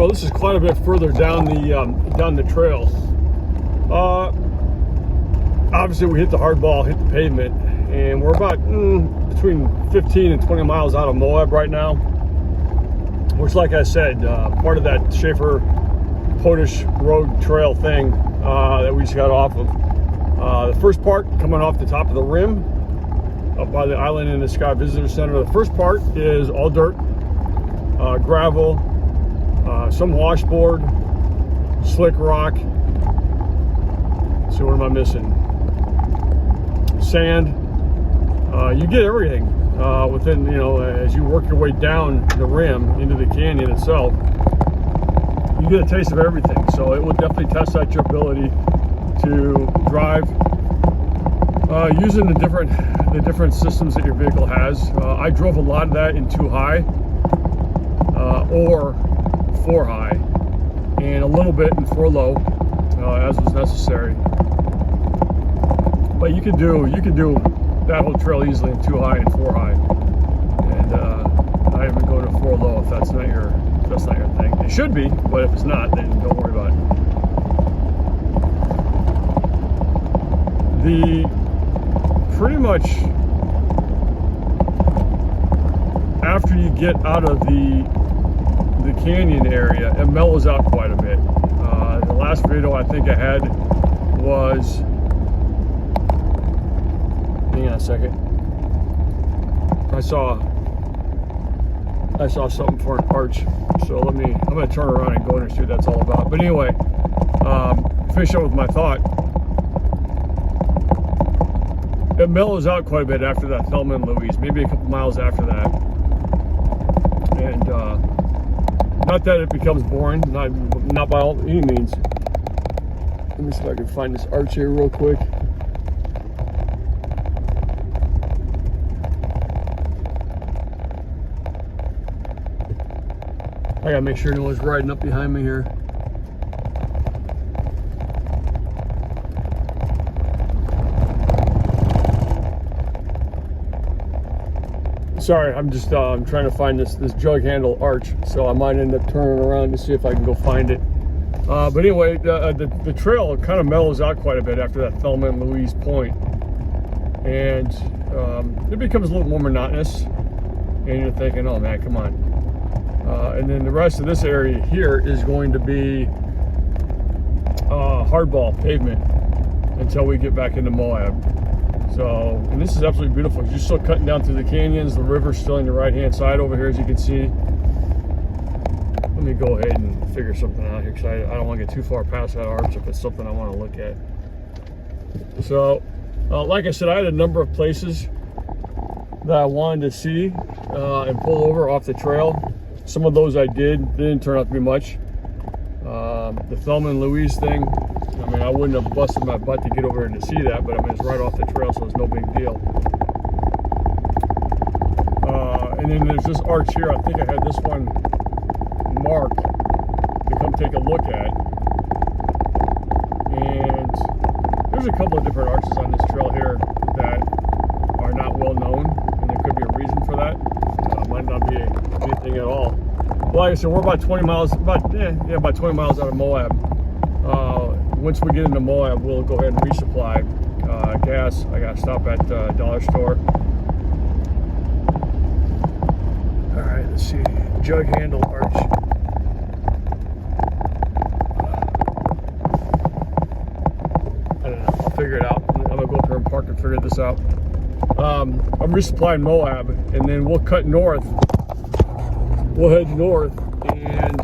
well, this is quite a bit further down the trail. Obviously, we hit the hard ball, hit the pavement, and we're about between 15 and 20 miles out of Moab right now. Which, like I said, part of that Shafer Potash Rd trail thing that we just got off of. The first part coming off the top of the rim up by the Island in the Sky Visitor Center. The first part is all dirt, gravel, some washboard, slick rock. So what am I missing? Sand. You get everything within, as you work your way down the rim into the canyon itself. You get a taste of everything. So it will definitely test out your ability to drive using the different systems that your vehicle has. I drove a lot of that in 2 high or 4 high, and a little bit in 4 low as was necessary. But you could do that whole trail easily in 2 high and 4 high, and not even go to 4 low if that's not your thing. It should be, but if it's not, then don't worry about it. Pretty much after you get out of the canyon area, it mellows out quite a bit. The last video I think I had was, hang on a second, I saw something for an arch, so I'm gonna turn around and go in and see what that's all about. But anyway, finish up with my thought. It mellows out quite a bit after that Thelma and Louise, maybe a couple miles after that. And not that it becomes boring, not by any means. Let me see if I can find this arch here real quick. I gotta make sure no one's riding up behind me here. Sorry, I'm just I'm trying to find this jug handle arch, so I might end up turning around to see if I can go find it. But anyway, the trail kind of mellows out quite a bit after that Thelma and Louise point, and it becomes a little more monotonous, and you're thinking, oh man, come on. And then the rest of this area here is going to be hardball pavement until we get back into Moab. So, and this is absolutely beautiful. You're still cutting down through the canyons. The river's still on your right-hand side over here, as you can see. Let me go ahead and figure something out here, because I don't want to get too far past that arch if it's something I want to look at. So, like I said, I had a number of places that I wanted to see and pull over off the trail. Some of those I did. They didn't turn out to be much. The Thelma and Louise thing, I mean, I wouldn't have busted my butt to get over here to see that, but I mean, it's right off the trail, so it's no big deal. And then there's this arch here. I think I had this one marked to come take a look at. And there's a couple of different arches on this trail here that are not well known, and there could be a reason for that. Might not be anything at all. Well, like I said, we're about 20 miles, about 20 miles out of Moab. Once we get into Moab, we'll go ahead and resupply gas. I got to stop at dollar store. All right, let's see. Jug handle arch. I don't know. I'll figure it out. I'm gonna go up here and park and figure this out. I'm resupplying Moab, and then we'll cut north. We'll head north and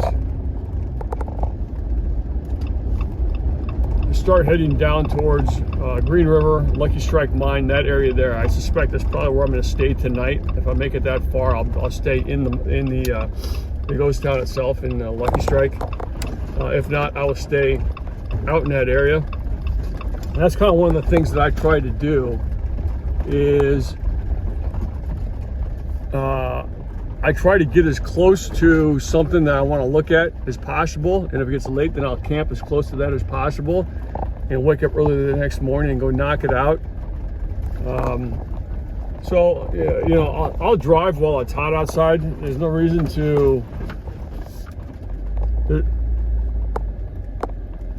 start heading down towards Green River, Lucky Strike Mine, that area there. I suspect that's probably where I'm going to stay tonight. If I make it that far, I'll stay in the ghost town itself in Lucky Strike. If not, I will stay out in that area. And that's kind of one of the things that I try to do is I try to get as close to something that I want to look at as possible, and if it gets late, then I'll camp as close to that as possible and wake up early the next morning and go knock it out. So you know, I'll drive while it's hot outside. There's no reason to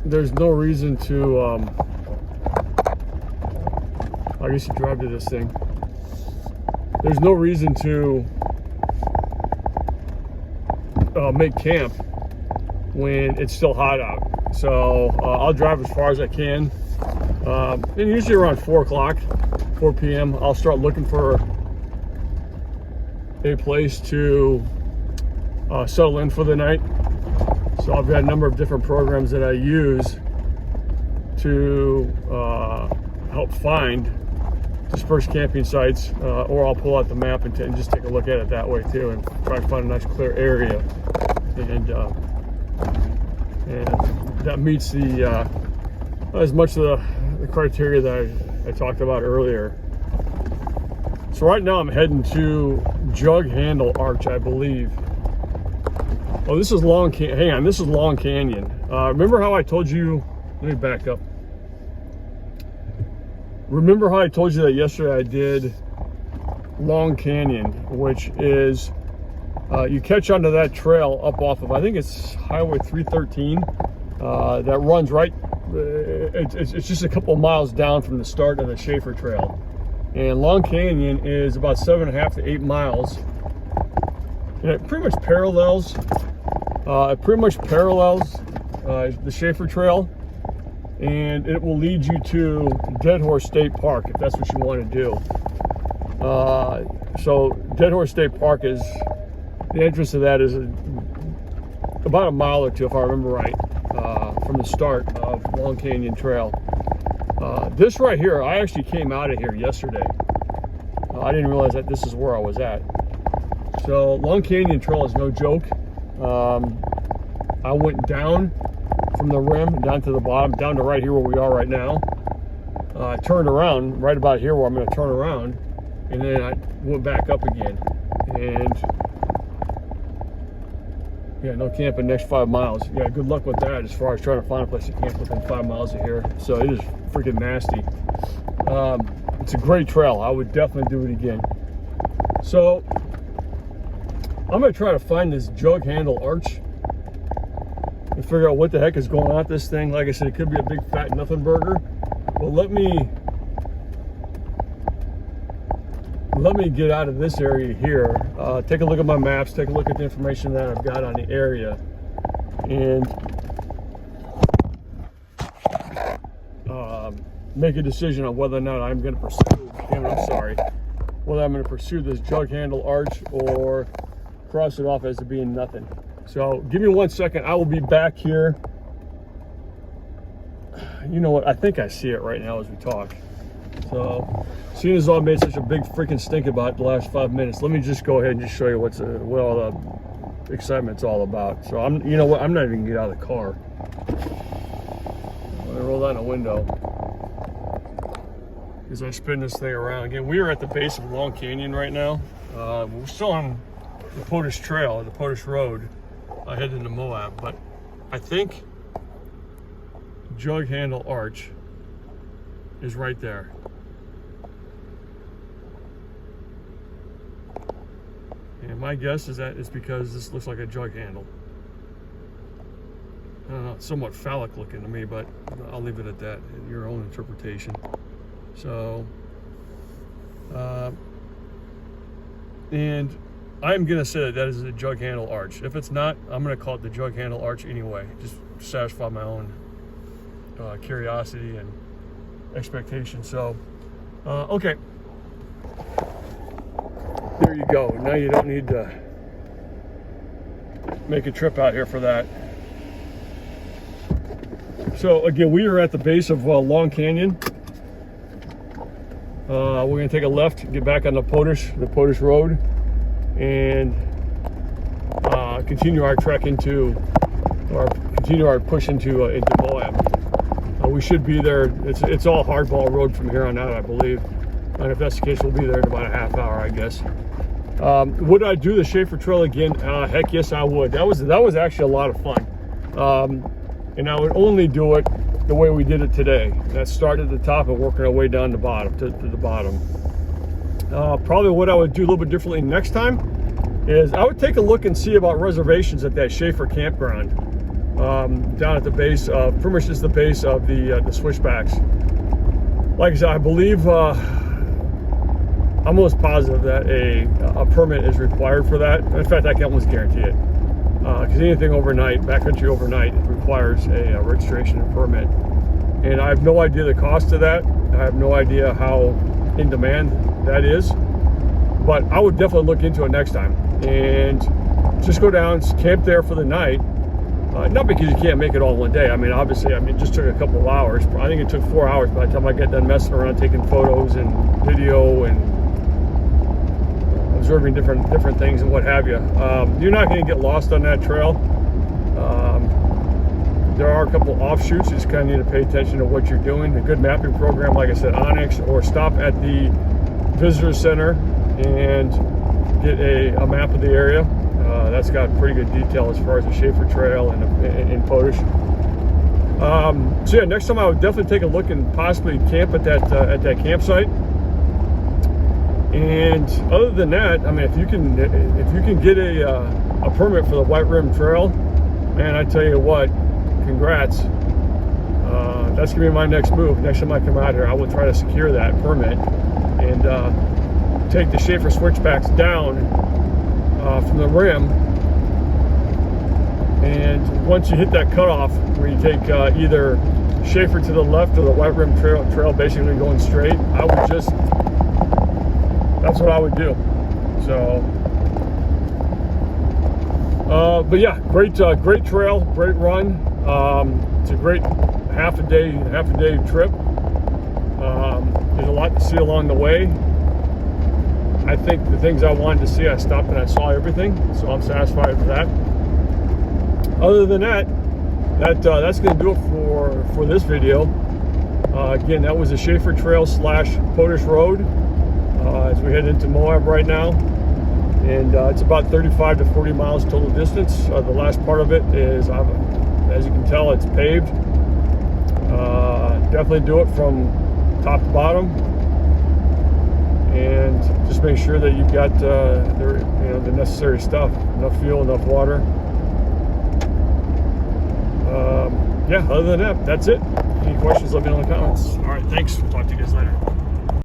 there's no reason to, I guess you drive to this thing. There's no reason to make camp when it's still hot out. So I'll drive as far as I can. And usually around 4 p.m., I'll start looking for a place to settle in for the night. So I've got a number of different programs that I use to help find dispersed camping sites, or I'll pull out the map and just take a look at it that way too, and try to find a nice clear area, and that meets the as much of the criteria that I talked about earlier. So right now I'm heading to Jug Handle Arch, I believe. Oh, this is Long Canyon. Hang on, this is Long Canyon. Remember how I told you? Let me back up. Remember how I told you that yesterday I did Long Canyon, which is you catch onto that trail up off of, I think it's Highway 313, that runs right. It's just a couple miles down from the start of the Shafer Trail, and Long Canyon is about 7.5 to 8 miles, and it pretty much parallels. The Shafer Trail, and it will lead you to Dead Horse State Park if that's what you want to do. So Dead Horse State Park is, the entrance to that is about a mile or two, if I remember right, from the start of Long Canyon Trail. This right here, I actually came out of here yesterday. I didn't realize that this is where I was at. So Long Canyon Trail is no joke. I went down from the rim down to the bottom, down to right here where we are right now. I turned around right about here where I'm going to turn around, and then I went back up again. And yeah, no camping next 5 miles. Yeah, good luck with that as far as trying to find a place to camp within 5 miles of here. So it is freaking nasty. It's a great trail. I would definitely do it again. So I'm going to try to find this Jug Handle Arch and figure out what the heck is going on with this thing. Like I said, it could be a big fat nothing burger. Well, let me get out of this area here, take a look at my maps, take a look at the information that I've got on the area, and make a decision on whether or not I'm going to pursue, whether I'm going to pursue this Jug Handle Arch or cross it off as it being nothing. So give me 1 second. I will be back here. You know what? I think I see it right now as we talk. So, seeing as I made such a big freaking stink about it the last 5 minutes, let me just go ahead and just show you what all the excitement's all about. So you know what? I'm not even gonna get out of the car. I'm gonna roll down the window as I spin this thing around. Again, we are at the base of Long Canyon right now. We're still on the Potash Trail, the Potash Road, heading to Moab, but I think Jug Handle Arch is right there. And my guess is that it's because this looks like a jug handle. It's somewhat phallic looking to me, but I'll leave it at that, your own interpretation. So, and I'm gonna say that is a jug handle arch. If it's not, I'm gonna call it the jug handle arch anyway, just to satisfy my own curiosity and expectation. So, okay. There you go. Now you don't need to make a trip out here for that. So again, we are at the base of Long Canyon. We're going to take a left, get back on the Potash Road, and continue our trek continue our push into Moab. We should be there. It's all hardball road from here on out, I believe. And if that's the case, we'll be there in about a half hour, I guess. Would I do the Shafer Trail again? Heck yes, I would. That was actually a lot of fun. And I would only do it the way we did it today. That start at the top and working our way down to the bottom. Probably what I would do a little bit differently next time is I would take a look and see about reservations at that Shafer campground down at the base of, pretty much just the base of the Switchbacks. Like I said, I believe, I'm almost positive that a permit is required for that. In fact, I can almost guarantee it. Because anything overnight, backcountry overnight, it requires a registration and permit. And I have no idea the cost of that. I have no idea how in demand that is. But I would definitely look into it next time. And just go down, camp there for the night. Not because you can't make it all in one day. I mean, obviously, it just took a couple of hours. I think it took 4 hours by the time I get done messing around, taking photos and video and observing different things and what have you. You're not going to get lost on that trail. There are a couple of offshoots. You just kind of need to pay attention to what you're doing. A good mapping program, like I said, Onyx, or stop at the visitor center and get a map of the area. That's got pretty good detail as far as the Shafer Trail and Potash. So yeah, next time I would definitely take a look and possibly camp at that campsite. And other than that, I mean, if you can get a permit for the White Rim Trail, man, I tell you what, congrats. That's gonna be my next move. Next time I come out here, I will try to secure that permit and take the Shafer Switchbacks down from the rim. And once you hit that cutoff, where you take either Shafer to the left or the White Rim Trail, basically going straight, that's what I would do. So, but yeah, great trail, great run. It's a great half a day trip. There's a lot to see along the way. I think the things I wanted to see, I stopped and I saw everything, so I'm satisfied with that. Other than that, that's going to do it for this video. Again, that was the Shafer Trail / Potash Road as we head into Moab right now, and it's about 35 to 40 miles total distance. The last part of it is, as you can tell, it's paved. Definitely do it from top to bottom. And just make sure that you've got the necessary stuff, enough fuel, enough water. Yeah, other than that, that's it. Any questions, let me know in the comments. All right, thanks. We'll talk to you guys later.